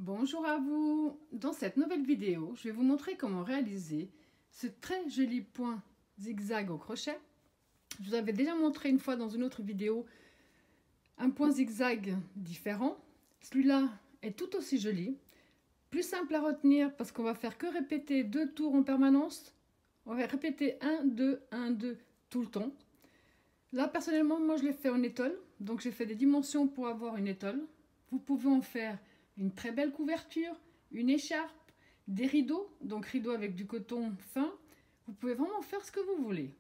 Bonjour à vous! Dans cette nouvelle vidéo, je vais vous montrer comment réaliser ce très joli point zigzag au crochet. Je vous avais déjà montré une fois dans une autre vidéo un point zigzag différent. Celui-là est tout aussi joli, plus simple à retenir parce qu'on va faire que répéter 2 tours en permanence. On va répéter 1, 2, 1, 2 tout le temps. Là, personnellement, moi je l'ai fait en étole, donc j'ai fait des dimensions pour avoir une étole. Vous pouvez en faire une très belle couverture, une écharpe, des rideaux, donc rideaux avec du coton fin. Vous pouvez vraiment faire ce que vous voulez.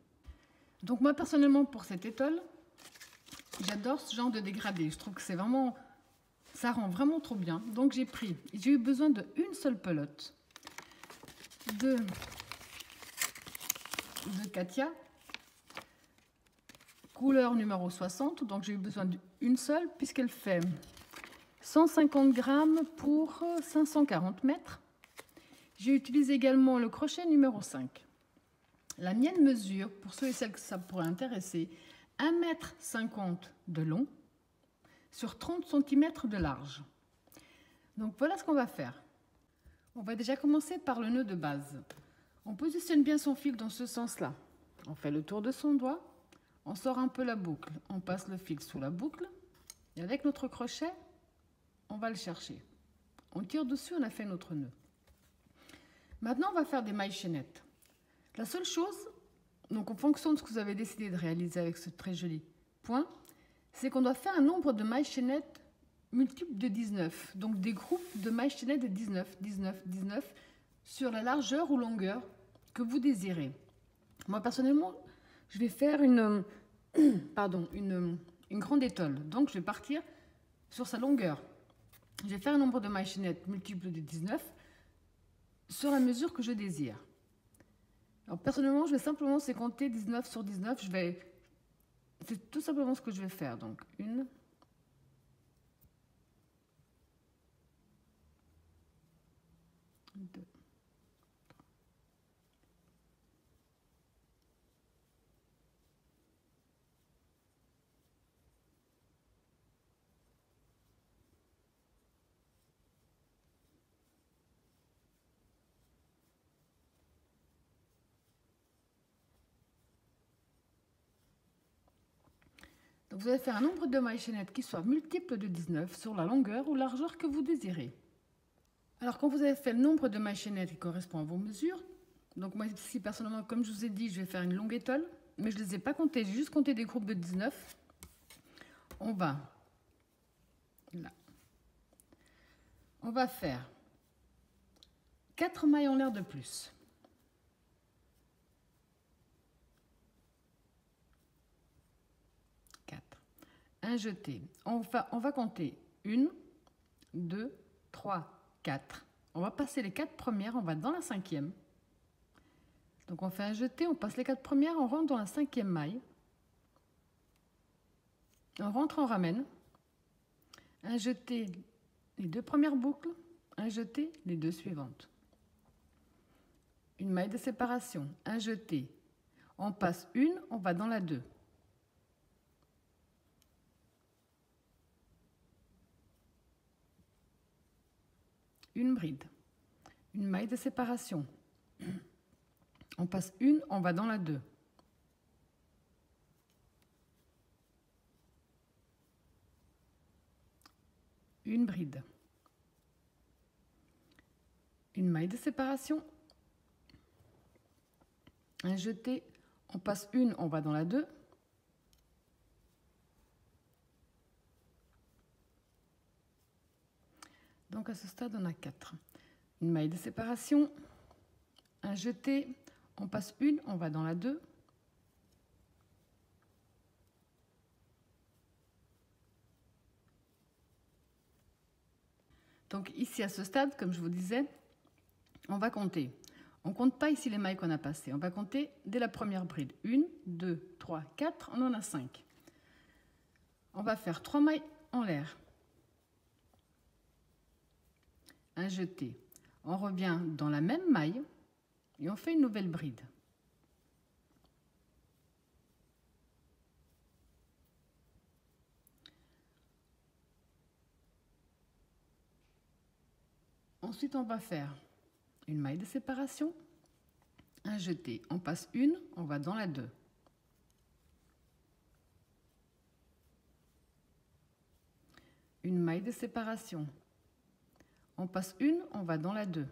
Donc moi personnellement pour cette étole, j'adore ce genre de dégradé. Je trouve que c'est vraiment, ça rend vraiment trop bien. Donc j'ai eu besoin d'une seule pelote de Katia, couleur numéro 60. Donc j'ai eu besoin d'une seule puisqu'elle fait 150 grammes pour 540 mètres. J'ai utilisé également le crochet numéro 5. La mienne mesure, pour ceux et celles que ça pourrait intéresser, 1,50 m de long sur 30 cm de large. Donc voilà ce qu'on va faire. On va déjà commencer par le nœud de base. On positionne bien son fil dans ce sens-là. On fait le tour de son doigt, on sort un peu la boucle, on passe le fil sous la boucle et avec notre crochet, on va le chercher. On tire dessus, on a fait notre nœud. Maintenant, on va faire des mailles chaînettes. La seule chose, donc en fonction de ce que vous avez décidé de réaliser avec ce très joli point, c'est qu'on doit faire un nombre de mailles chaînettes multiple de 19. Donc des groupes de mailles chaînettes de 19, 19, 19 sur la largeur ou longueur que vous désirez. Moi, personnellement, je vais faire une grande étole. Donc, je vais partir sur sa longueur. Je vais faire un nombre de mailles chaînettes multiple de 19 sur la mesure que je désire. Alors personnellement, je vais simplement compter 19 sur 19. C'est tout simplement ce que je vais faire. Donc, 1, 2, donc vous allez faire un nombre de mailles chaînettes qui soit multiple de 19 sur la longueur ou largeur que vous désirez. Alors quand vous avez fait le nombre de mailles chaînettes qui correspond à vos mesures, donc moi ici personnellement comme je vous ai dit je vais faire une longue étole, mais je ne les ai pas comptés, j'ai juste compté des groupes de 19. On va là. On va faire 4 mailles en l'air de plus. Un jeté. On va compter 1, 2, 3, 4. On va passer les 4 premières, on va dans la 5e. Donc on fait un jeté, on passe les 4 premières, on rentre dans la 5e maille. On rentre, on ramène. Un jeté, les 2 premières boucles. Un jeté, les 2 suivantes. Une maille de séparation. Un jeté. On passe une, on va dans la 2. Une bride, une maille de séparation. On passe une, on va dans la 2. Une bride, une maille de séparation, un jeté, on passe une, on va dans la 2. Donc à ce stade, on a 4. Une maille de séparation, un jeté, on passe une, on va dans la 2. Donc ici à ce stade, comme je vous disais, on va compter. On ne compte pas ici les mailles qu'on a passées. On va compter dès la première bride. 1, 2, 3, 4, on en a 5. On va faire 3 mailles en l'air. Un jeté. On revient dans la même maille et on fait une nouvelle bride. Ensuite, on va faire une maille de séparation, un jeté. On passe une, on va dans la 2. Une maille de séparation. On passe une, on va dans la 2.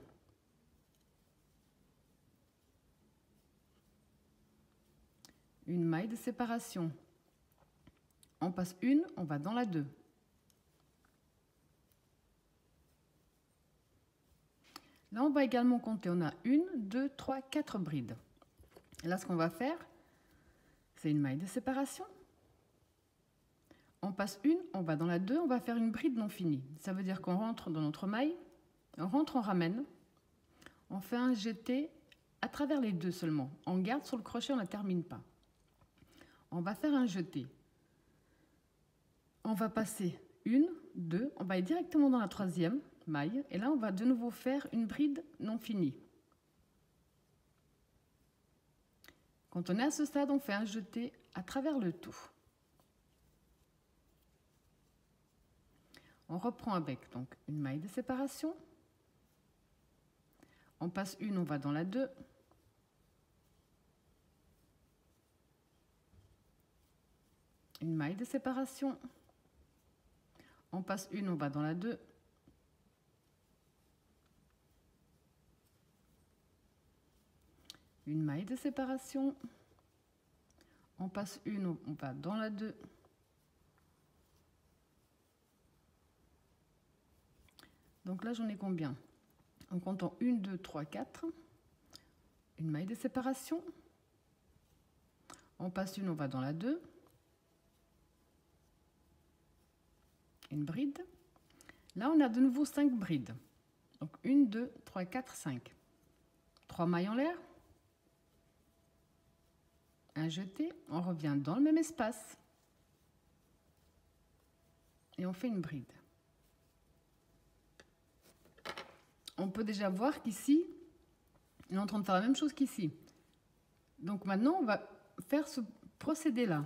Une maille de séparation. On passe une, on va dans la 2. Là, on va également compter. On a 1, 2, 3, 4 brides. Et là, ce qu'on va faire, c'est une maille de séparation. On passe une, on va dans la 2, on va faire une bride non finie. Ça veut dire qu'on rentre dans notre maille, on rentre, on ramène, on fait un jeté à travers les 2 seulement. On garde sur le crochet, on ne termine pas. On va faire un jeté. On va passer 1, 2, on va aller directement dans la 3e maille. Et là, on va de nouveau faire une bride non finie. Quand on est à ce stade, on fait un jeté à travers le tout. On reprend avec donc une maille de séparation. On passe une, on va dans la 2. Une maille de séparation. On passe une, on va dans la 2. Une maille de séparation. On passe une, on va dans la 2. Donc là, j'en ai combien? En comptant 1, 2, 3, 4. Une maille de séparation. On passe une, on va dans la 2. Une bride. Là, on a de nouveau 5 brides. Donc 1, 2, 3, 4, 5. 3 mailles en l'air. Un jeté. On revient dans le même espace. Et on fait une bride. On peut déjà voir qu'ici, on est en train de faire la même chose qu'ici. Donc maintenant, on va faire ce procédé-là.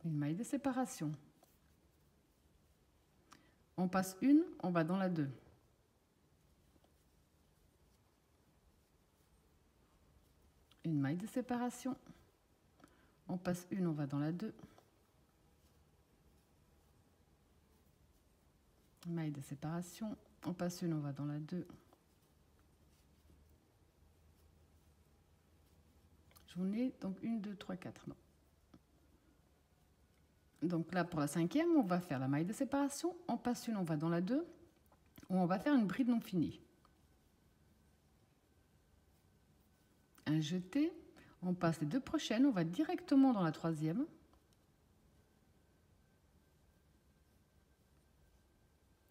Une maille de séparation. On passe une, on va dans la 2. Une maille de séparation. On passe une, on va dans la 2. Maille de séparation. On passe une, on va dans la 2. J'en ai donc 1, 2, 3, 4. Non. Donc là, pour la 5e, on va faire la maille de séparation. On passe une, on va dans la 2. Où on va faire une bride non finie. Un jeté. On passe les 2 prochaines. On va directement dans la 3e.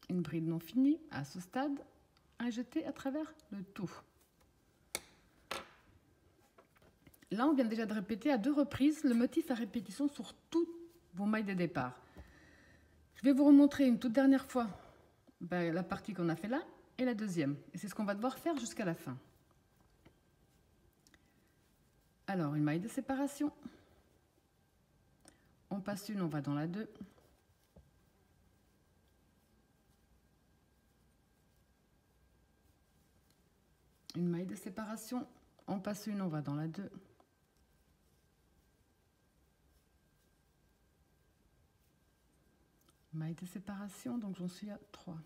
Une bride non finie. À ce stade, un jeté à travers le tout. Là, on vient déjà de répéter à 2 reprises le motif à répétition sur toutes vos mailles de départ. Je vais vous remontrer une toute dernière fois la partie qu'on a fait là et la 2e. Et c'est ce qu'on va devoir faire jusqu'à la fin. Alors, une maille de séparation. On passe une, on va dans la 2. Une maille de séparation. On passe une, on va dans la 2. Maille de séparation, donc j'en suis à 3.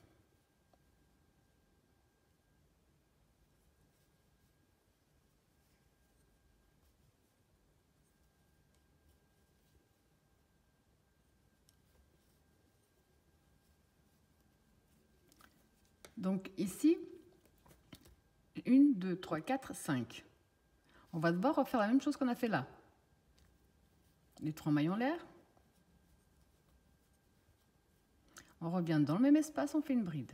Donc ici, 1, 2, 3, 4, 5. On va devoir refaire la même chose qu'on a fait là. Les 3 mailles en l'air. On revient dans le même espace, on fait une bride.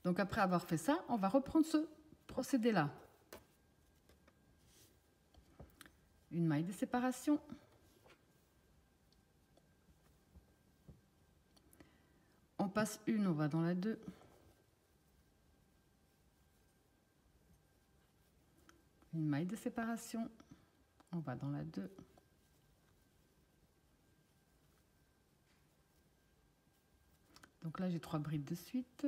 Donc après avoir fait ça, on va reprendre ce procédé-là. Une maille de séparation. On passe une, on va dans la 2. Une maille de séparation. On va dans la 2. Donc là, j'ai 3 brides de suite.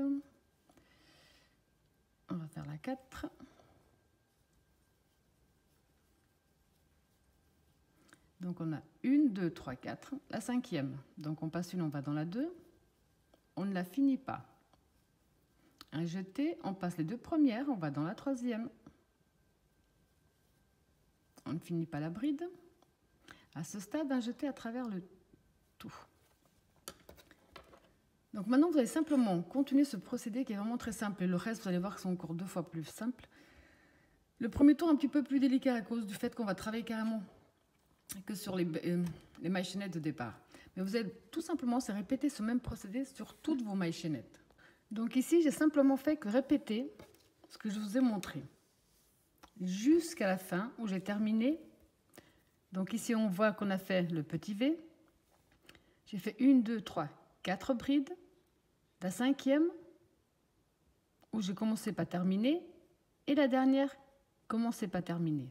On va faire la 4. Donc on a 1, 2, 3, 4, la 5e. Donc on passe une, on va dans la 2. On ne la finit pas. Un jeté, on passe les 2 premières, on va dans la 3e. On ne finit pas la bride. À ce stade, un jeté à travers le tout. Donc maintenant, vous allez simplement continuer ce procédé qui est vraiment très simple. Et le reste, vous allez voir que c'est encore 2 fois plus simple. Le premier tour, un petit peu plus délicat à cause du fait qu'on va travailler carrément que sur les mailles chaînettes de départ. Mais vous allez tout simplement c'est répéter ce même procédé sur toutes vos mailles chaînettes. Donc ici, j'ai simplement fait que répéter ce que je vous ai montré jusqu'à la fin où j'ai terminé. Donc ici, on voit qu'on a fait le petit V. J'ai fait 1, 2, 3, 4 brides. La 5e où j'ai commencé pas terminé et la dernière commencé pas terminé.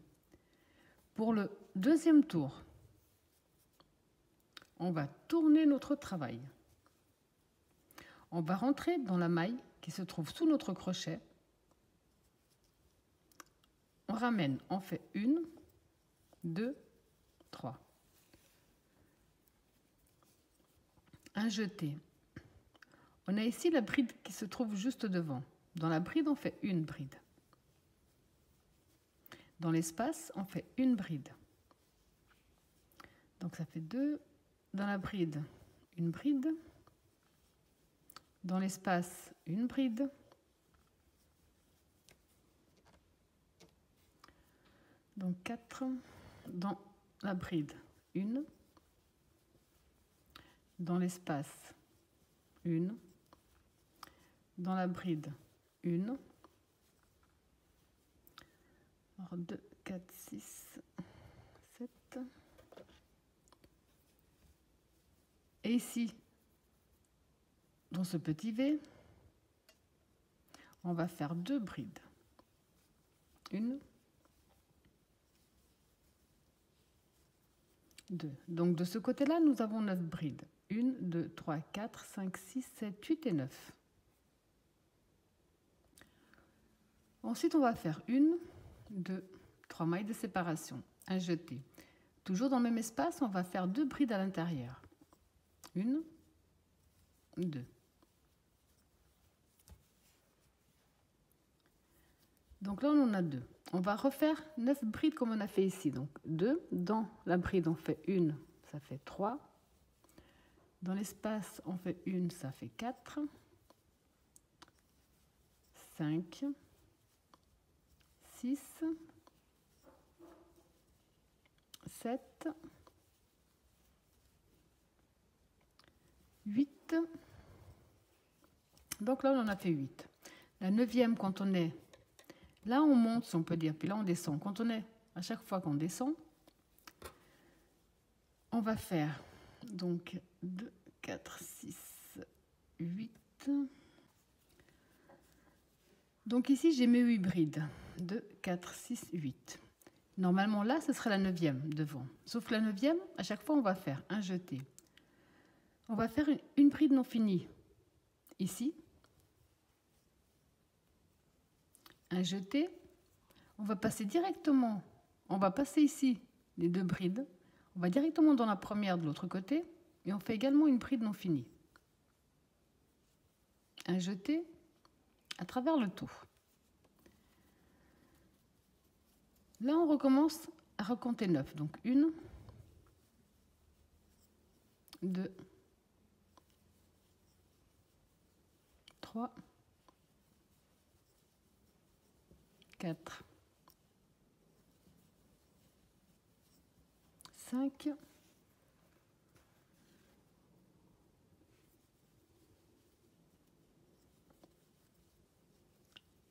Pour le deuxième tour, on va tourner notre travail. On va rentrer dans la maille qui se trouve sous notre crochet. On ramène, on fait 1, 2, 3. Un jeté. On a ici la bride qui se trouve juste devant. Dans la bride, on fait une bride. Dans l'espace, on fait une bride. Donc ça fait 2. Dans la bride, une bride. Dans l'espace, une bride. Donc 4. Dans la bride, une. Dans l'espace, une. Dans la bride, une. Alors 2, 4, 6, 7. Et ici, dans ce petit V, on va faire 2 brides. Une, 2. Donc de ce côté-là, nous avons 9 brides. 1, 2, 3, 4, 5, 6, 7, 8 et 9. Ensuite, on va faire 1, 2, 3 mailles de séparation. Un jeté. Toujours dans le même espace, on va faire 2 brides à l'intérieur. 1, 2. Donc là, on en a 2. On va refaire 9 brides comme on a fait ici. Donc 2. Dans la bride, on fait 1, ça fait 3. Dans l'espace, on fait 1, ça fait 4. 5. 6. 7. 8. Donc là, on en a fait 8. La 9e, quand on est... Là, on monte, si on peut dire, puis là, on descend. Quand on est... À chaque fois qu'on descend, on va faire donc 2, 4, 6, 8. Donc ici, j'ai mes 8 brides. 2, 4, 6, 8. Normalement, là, ce serait la 9e devant. Sauf que la 9e, à chaque fois, on va faire un jeté. On va faire une bride non finie. Ici. Un jeté. On va passer directement. On va passer ici les 2 brides. On va directement dans la première de l'autre côté. Et on fait également une bride non finie. Un jeté à travers le tout. Là, on recommence à recompter 9. Donc 1, 2, 3, 4, 5,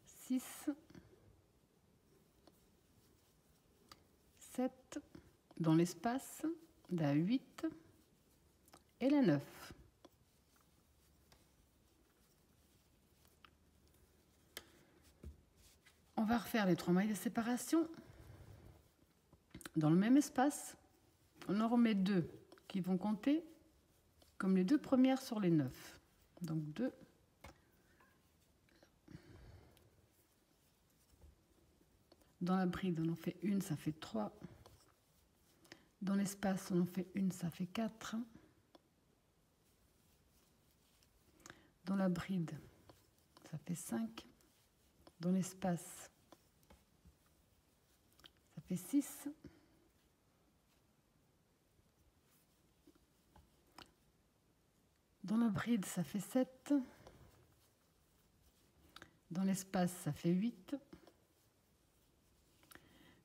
6, 7, dans l'espace, la 8 et la 9. On va refaire les 3 mailles de séparation. Dans le même espace, on en remet 2 qui vont compter comme les 2 premières sur les 9. Donc 2. Dans la bride, on en fait une, ça fait 3. Dans l'espace, on en fait une, ça fait 4. Dans la bride, ça fait 5. Dans l'espace, ça fait 6. Dans la bride, ça fait 7. Dans l'espace, ça fait 8.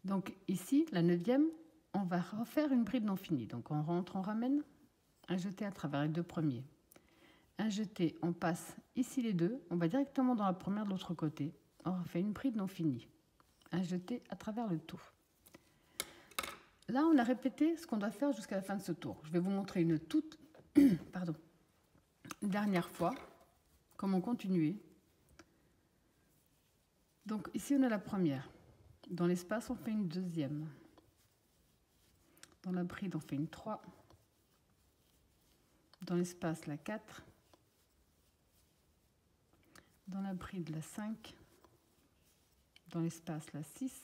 Donc ici, la 9e, on va refaire une bride non finie. Donc on rentre, on ramène, un jeté à travers les 2 premiers. Un jeté, on passe ici les 2, on va directement dans la première de l'autre côté. On refait une bride non finie. Un jeté à travers le tout. Là, on a répété ce qu'on doit faire jusqu'à la fin de ce tour. Je vais vous montrer une toute pardon, dernière fois comment continuer. Donc ici, on a la première. Dans l'espace, on fait une 2e. Dans la bride, on fait une 3. Dans l'espace, la 4. Dans la bride, la 5. Dans l'espace, la 6.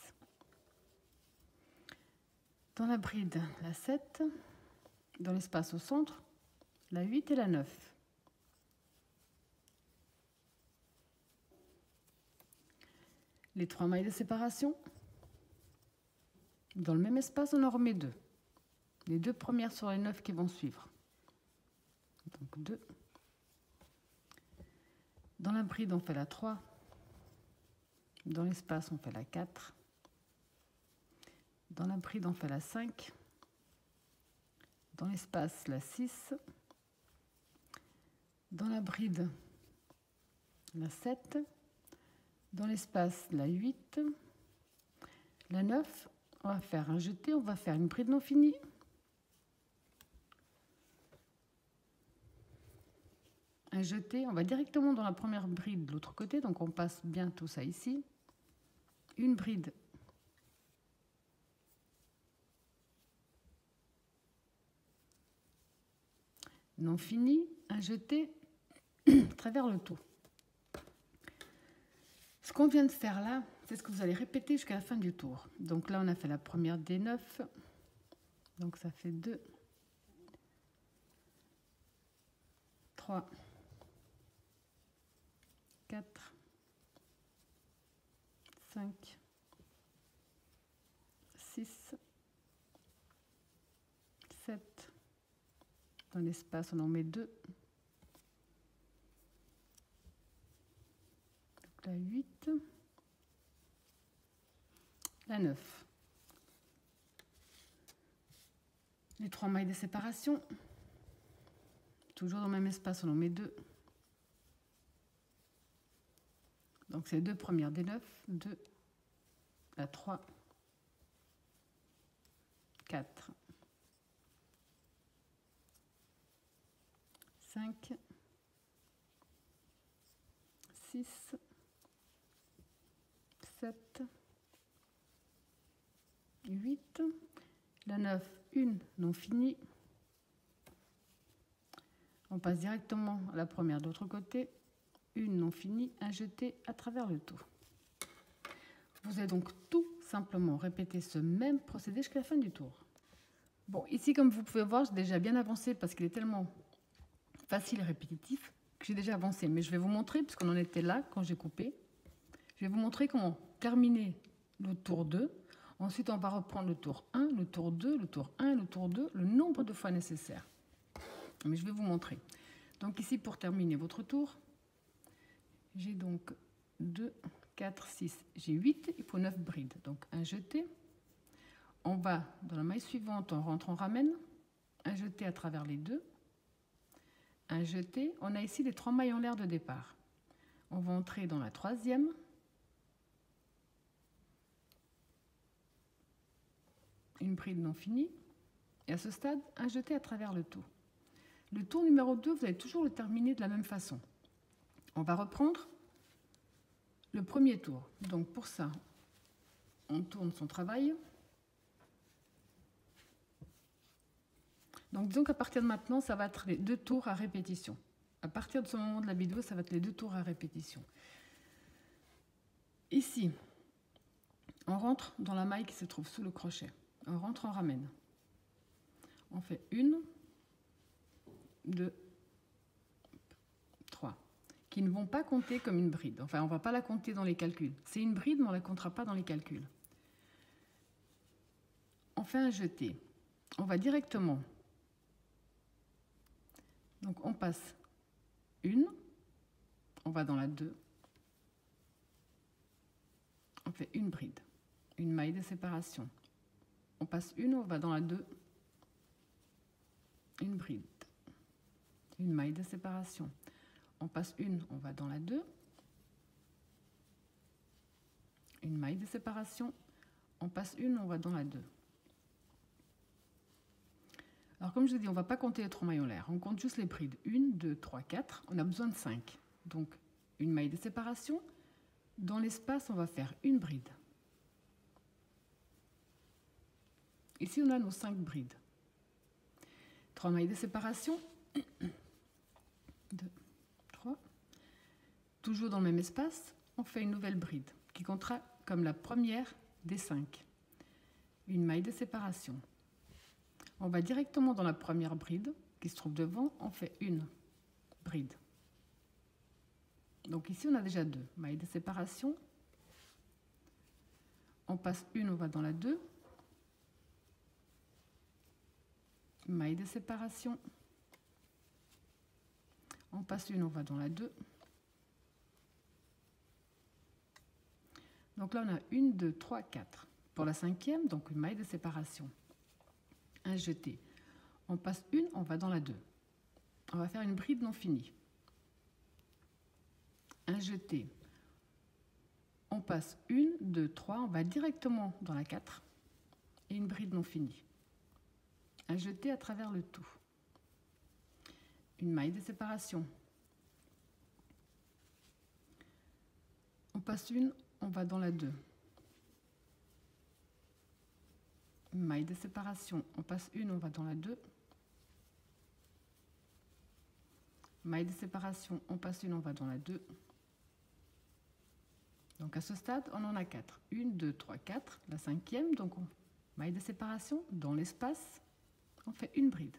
Dans la bride, la 7. Dans l'espace au centre, la 8 et la 9. Les 3 mailles de séparation. Dans le même espace, on en remet 2. Les 2 premières sur les 9 qui vont suivre. Donc 2. Dans la bride, on fait la 3. Dans l'espace, on fait la 4. Dans la bride, on fait la 5. Dans l'espace, la 6. Dans la bride, la 7. Dans l'espace, la 8. La 9, on va faire un jeté, on va faire une bride non finie. Un jeté, on va directement dans la première bride de l'autre côté, donc on passe bien tout ça ici. Une bride. Non finie, un jeté à travers le tout. Ce qu'on vient de faire là, c'est ce que vous allez répéter jusqu'à la fin du tour. Donc là, on a fait la première des 9. Donc ça fait 2, 3, 4, 5, 6, 7. Dans l'espace, on en met 2. Donc la 8. La 9. Les 3 mailles de séparation. Toujours dans le même espace, on en met 2. Donc c'est les 2 premières des 9. 2, la 3, 4, 5, 6, 7, 8, la 9, une non finie. On passe directement à la première de l'autre côté, une non finie, un jeté à travers le tout. Vous allez donc tout simplement répéter ce même procédé jusqu'à la fin du tour. Bon, ici, comme vous pouvez voir, j'ai déjà bien avancé parce qu'il est tellement facile et répétitif que j'ai déjà avancé. Mais je vais vous montrer, puisqu'on en était là quand j'ai coupé, je vais vous montrer comment terminer le tour 2. Ensuite, on va reprendre le tour 1, le tour 2, le tour 1, le tour 2, le nombre de fois nécessaire. Mais je vais vous montrer. Donc ici, pour terminer votre tour, j'ai donc 2, 4, 6, j'ai 8, il faut 9 brides. Donc un jeté. On va dans la maille suivante, on rentre, on ramène. Un jeté à travers les 2. Un jeté. On a ici les 3 mailles en l'air de départ. On va entrer dans la 3e. Une bride non finie. Et à ce stade, un jeté à travers le tout. Le tour numéro 2, vous allez toujours le terminer de la même façon. On va reprendre le premier tour. Donc pour ça, on tourne son travail. Donc disons qu'à partir de maintenant, ça va être les 2 tours à répétition. À partir de ce moment de la vidéo, ça va être les 2 tours à répétition. Ici, on rentre dans la maille qui se trouve sous le crochet. On rentre, on ramène. On fait 1, 2, 3, qui ne vont pas compter comme une bride. Enfin, on ne va pas la compter dans les calculs. C'est une bride, mais on ne la comptera pas dans les calculs. On fait un jeté. On va directement. Donc, on passe 1, on va dans la 2, on fait une bride, une maille de séparation. On passe 1, on va dans la 2, une bride, une maille de séparation. On passe 1, on va dans la 2, une maille de séparation. On passe 1, on va dans la 2. Alors comme je dis, on ne va pas compter les 3 mailles en l'air, on compte juste les brides. 1, 2, 3, 4, on a besoin de 5. Donc une maille de séparation. Dans l'espace, on va faire une bride. Ici, on a nos 5 brides. 3 mailles de séparation. 2, 3. Toujours dans le même espace, on fait une nouvelle bride qui comptera comme la première des 5. Une maille de séparation. On va directement dans la première bride qui se trouve devant, on fait une bride. Donc ici, on a déjà 2 mailles de séparation. On passe 1, on va dans la 2. Maille de séparation. On passe 1, on va dans la 2. Donc là, on a 1, 2, 3, 4. Pour la 5e, donc une maille de séparation. Un jeté. On passe 1, on va dans la 2. On va faire une bride non finie. Un jeté. On passe 1, 2, 3, on va directement dans la 4 et une bride non finie. Un jeté à travers le tout. Une maille de séparation. On passe 1, on va dans la 2. Une maille de séparation. On passe 1, on va dans la 2. Maille de séparation. On passe 1, on va dans la 2. Donc à ce stade, on en a 4. 1, 2, 3, 4. La 5e, donc maille de séparation. Dans l'espace, on fait une bride.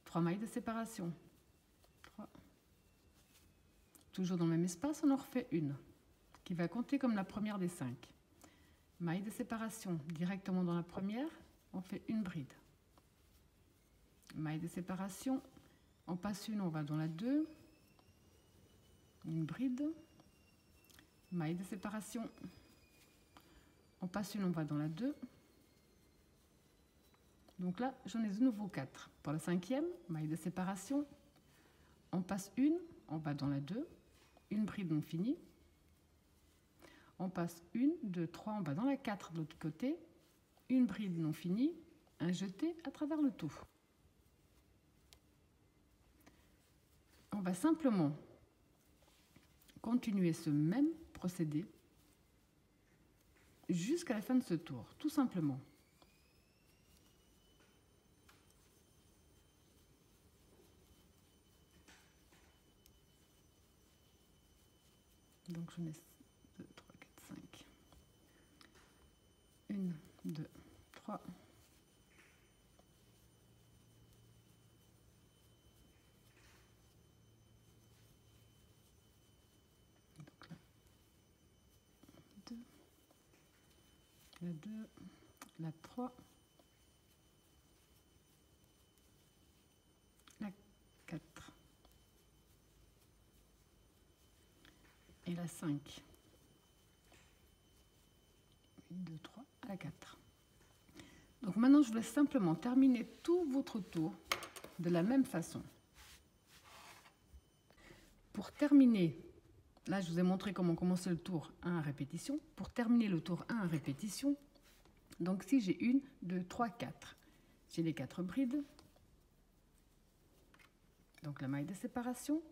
3 mailles de séparation. 3. Toujours dans le même espace, on en refait une, qui va compter comme la première des 5. Maille de séparation. Directement dans la première, on fait une bride. Maille de séparation. On passe 1, on va dans la 2. Une bride. Maille de séparation. On passe 1, on va dans la 2. Donc là, j'en ai de nouveau 4. Pour la 5e, maille de séparation. On passe 1, on va dans la 2. Une bride non finie. On passe 1, 2, 3, on va dans la 4 de l'autre côté. Une bride non finie. Un jeté à travers le tout. On va simplement continuer ce même procédé jusqu'à la fin de ce tour, tout simplement. Donc j'en ai 2, 3, 4, 5. 1, 2, 3. Donc là, 2, la 2, la 3, la 4 et la 5. 1, 2, 3, à la 4. Donc maintenant, je vous laisse simplement terminer tout votre tour de la même façon. Pour terminer, là je vous ai montré comment commencer le tour 1 à répétition. Pour terminer le tour 1 à répétition, donc si j'ai 1, 2, 3, 4, j'ai les 4 brides. Donc la maille de séparation,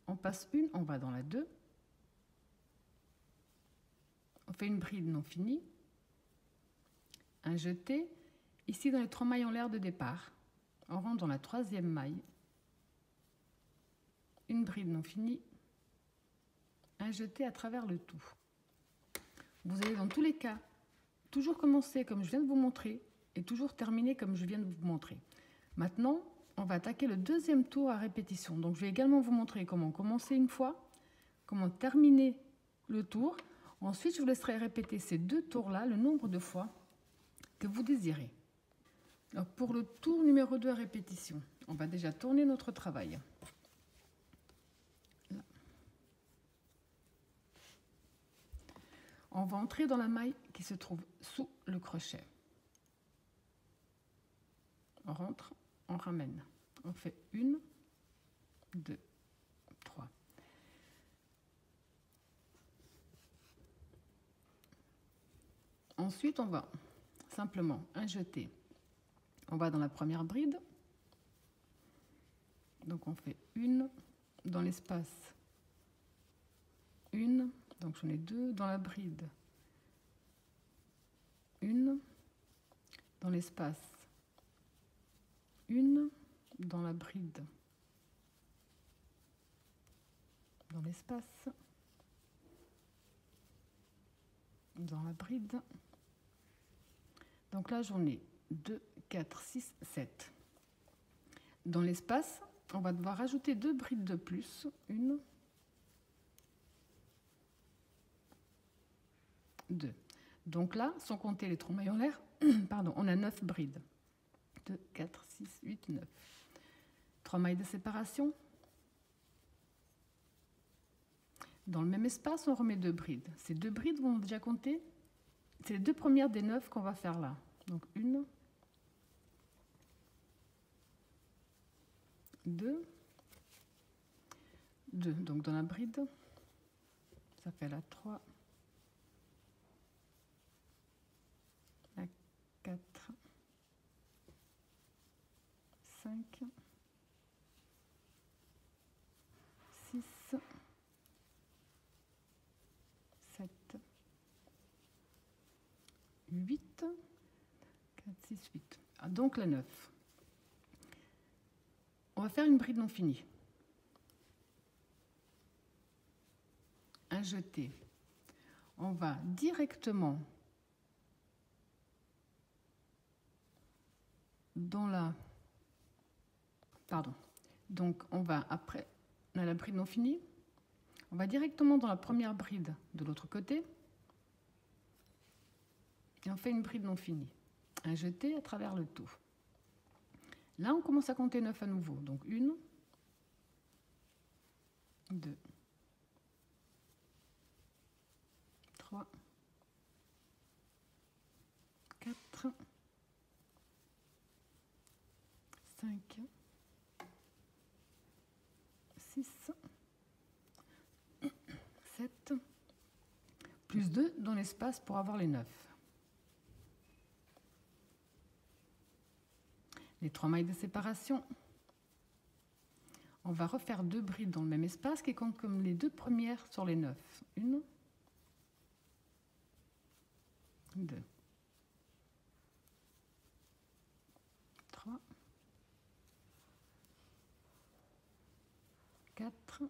on passe 1, on va dans la 2. On fait une bride non finie. Un jeté. Ici, dans les 3 mailles en l'air de départ, on rentre dans la 3e maille. une bride non finie, un jeté à travers le tout. Vous allez dans tous les cas toujours commencer comme je viens de vous montrer et toujours terminer comme je viens de vous montrer. Maintenant, on va attaquer le deuxième tour à répétition. Donc je vais également vous montrer comment commencer une fois, comment terminer le tour. Ensuite, je vous laisserai répéter ces deux tours-là le nombre de fois que vous désirez. Alors, pour le tour numéro 2 à répétition, on va déjà tourner notre travail. Là. On va entrer dans la maille qui se trouve sous le crochet. On rentre, on ramène. On fait 1, 2, 3. Ensuite, on va simplement un jeté. On va dans la première bride. Donc, on fait 1 dans l'espace. 1, donc j'en ai 2 dans la bride. 1 dans l'espace. 1 dans la bride. Dans l'espace. Dans la bride. Donc là, j'en ai 2, 4, 6, 7. Dans l'espace, on va devoir rajouter 2 brides de plus. 1, 2. Donc là, sans compter les 3 mailles en l'air, pardon, on a 9 brides. 2, 4, 6, 8, 9. 3 mailles de séparation. Dans le même espace, on remet 2 brides. Ces 2 brides vont déjà compter. C'est les 2 premières des 9 qu'on va faire là. Donc 1, 2, 2. Donc dans la bride, ça fait la 3, la 4, 5, 6, 7, 8, 4, 6, 8. Ah, donc la 9. On va faire une bride non finie. Un jeté. On va directement dans la... Pardon. Donc on va, après, on a la bride non finie. On va directement dans la première bride de l'autre côté. Et on fait une bride non finie. Un jeté à travers le tout. Là, on commence à compter 9 à nouveau. Donc 1, 2, 3, 4, 5, 6, 7, plus 2 dans l'espace pour avoir les 9. Les 3 mailles de séparation. On va refaire 2 brides dans le même espace qui comptent comme les 2 premières sur les 9. 1, 2, 3, 4,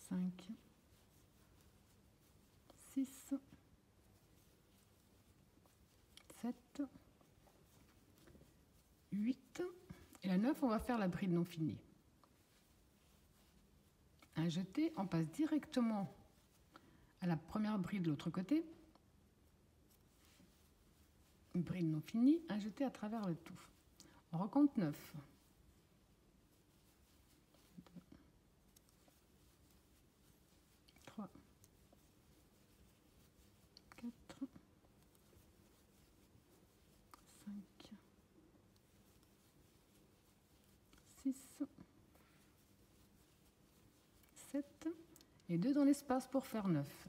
5, 6, 7, 8, et la 9, on va faire la bride non finie. Un jeté, on passe directement à la première bride de l'autre côté. Une bride non finie, un jeté à travers le tout. On recompte 9. 2, 3, 4, 5, 6, 7 et 2 dans l'espace pour faire 9.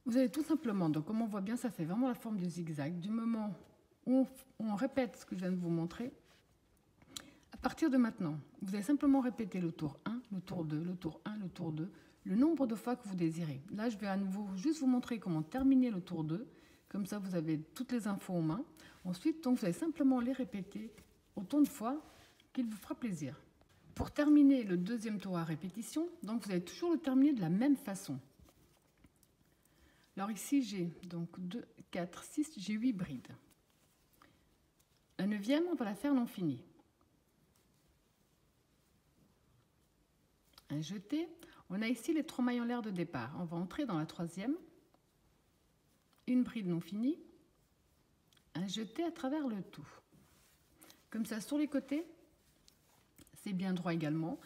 Vous allez tout simplement, donc comme on voit bien, ça fait vraiment la forme du zigzag. Du moment où on répète ce que je viens de vous montrer, à partir de maintenant, vous allez simplement répéter le tour 1, le tour 2, le tour 1, le tour 2, le nombre de fois que vous désirez. Là, je vais à nouveau juste vous montrer comment terminer le tour 2. Comme ça, vous avez toutes les infos en main. Ensuite, donc, vous allez simplement les répéter autant de fois qu'il vous fera plaisir. Pour terminer le deuxième tour à répétition, donc vous allez toujours le terminer de la même façon. Alors ici, j'ai donc 2, 4, 6, j'ai 8 brides. La 9e, on va la faire non finie. Un jeté. On a ici les 3 mailles en l'air de départ. On va entrer dans la 3e. Une bride non finie. Un jeté à travers le tout. Comme ça, sur les côtés, c'est bien droit également.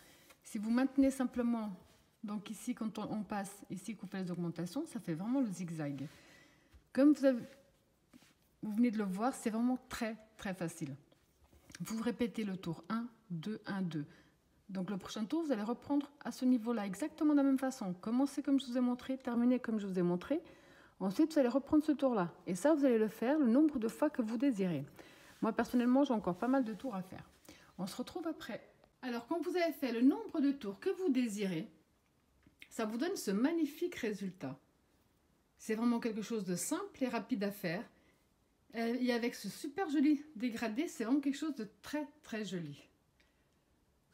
Si vous maintenez simplement, donc ici, quand on passe, ici qu'on fait les augmentations, ça fait vraiment le zigzag. Comme vous venez de le voir, c'est vraiment très, très facile. Vous répétez le tour 1, 2, 1, 2. Donc le prochain tour, vous allez reprendre à ce niveau-là, exactement de la même façon. Commencez comme je vous ai montré, terminez comme je vous ai montré. Ensuite, vous allez reprendre ce tour-là. Et ça, vous allez le faire le nombre de fois que vous désirez. Moi, personnellement, j'ai encore pas mal de tours à faire. On se retrouve après. Alors, quand vous avez fait le nombre de tours que vous désirez, ça vous donne ce magnifique résultat. C'est vraiment quelque chose de simple et rapide à faire. Et avec ce super joli dégradé, c'est vraiment quelque chose de très, très joli.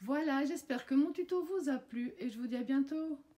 Voilà, j'espère que mon tuto vous a plu et je vous dis à bientôt.